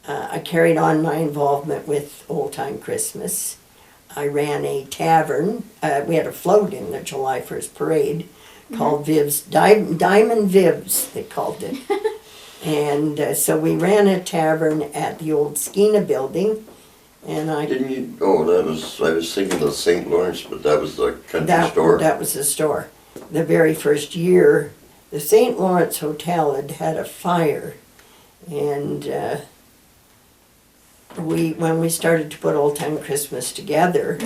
I carried on my involvement with Old Time Christmas. I ran a tavern. We had a float in the July 1st parade called Viv's, Diamond Viv's, they called it. And so we ran a tavern at the old Skeena building. And I Didn't you, I was thinking of St. Lawrence, but that was the country store. That was the store. The very first year, the St. Lawrence Hotel had a fire. And when we started to put Old Time Christmas together,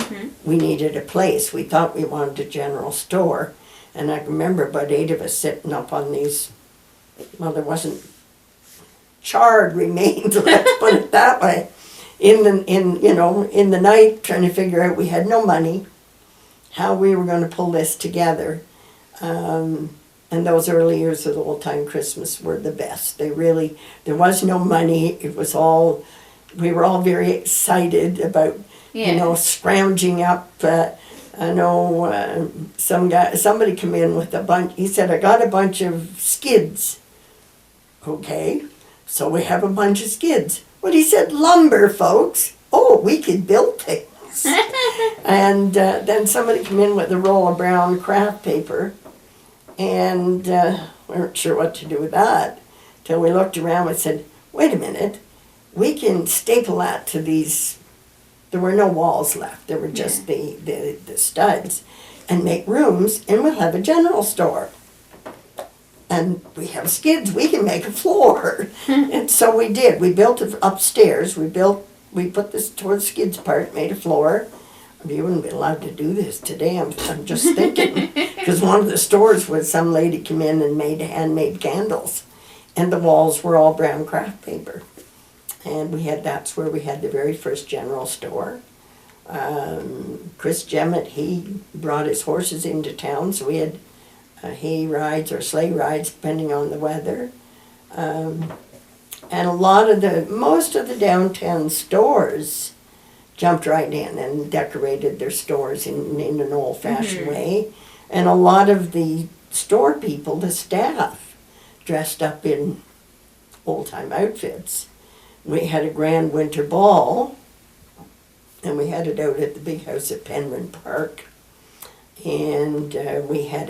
we needed a place. We thought we wanted a general store. And I remember about 8 of us sitting up on these, well, there wasn't charred remains, let's put it that way, in the night, trying to figure out, we had no money, how we were going to pull this together. And those early years of the Old Time Christmas were the best. There was no money. It was all, we were all very excited about, scrounging up. I know somebody come in with a bunch, he said, I got a bunch of skids. Okay, so we have a bunch of skids. Well, he said, lumber, folks. Oh, we could build things. And then somebody come in with a roll of brown craft paper, and we weren't sure what to do with that, till we looked around and said, wait a minute, we can staple that to these. There were no walls left. There were just the studs, and make rooms, and we'll have a general store. And we have skids. We can make a floor. And so we did. We built it upstairs. We put this towards the skids part, made a floor. You wouldn't be allowed to do this today. I'm just thinking, because one of the stores was some lady came in and made handmade candles, and the walls were all brown craft paper. And that's where we had the very first general store. Chris Jemmett, he brought his horses into town, so we had hay rides or sleigh rides, depending on the weather. And most of the downtown stores jumped right in and decorated their stores in an old-fashioned way. And a lot of the store people, the staff, dressed up in old-time outfits. We had a grand winter ball, and we had it out at the big house at Penryn Park. And we had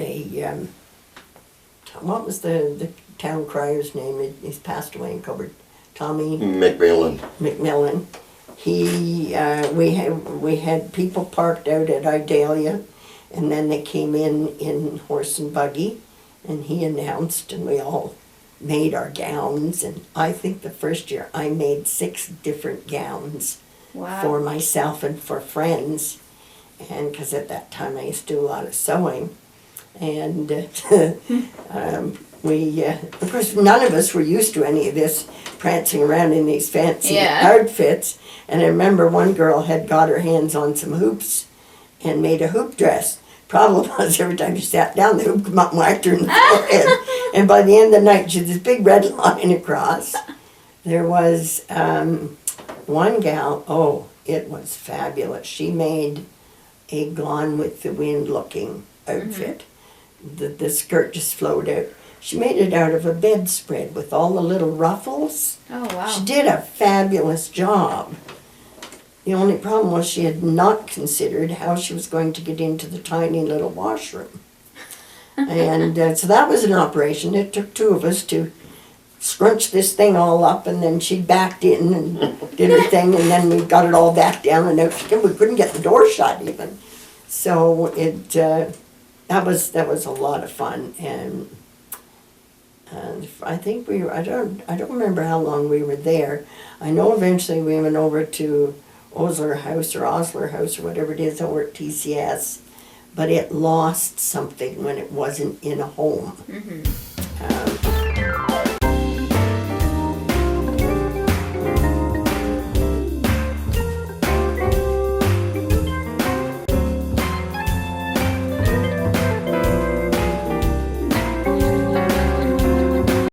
what was the town crier's name? He's passed away in Coburg. Tommy McMillan. We had people parked out at Idalia, and then they came in horse and buggy, and he announced, and we all made our gowns. And I think the first year I made 6 different gowns for myself and for friends. And because at that time I used to do a lot of sewing. And of course, none of us were used to any of this, prancing around in these fancy outfits. And I remember one girl had got her hands on some hoops and made a hoop dress. Problem was, every time she sat down, the hoop came up and whacked her in the forehead. And by the end of the night, she had this big red line across. There was one gal, it was fabulous. She made a Gone with the Wind looking outfit. The skirt just flowed out. She made it out of a bedspread with all the little ruffles. Oh, wow. She did a fabulous job. The only problem was she had not considered how she was going to get into the tiny little washroom. And so that was an operation. It took 2 of us to scrunch this thing all up, and then she backed in and did her thing, and then we got it all back down, and out she came. We couldn't get the door shut even. So that was a lot of fun, and I think I don't remember how long we were there. I know eventually we went over to Osler House or whatever it is over at TCS, but it lost something when it wasn't in a home.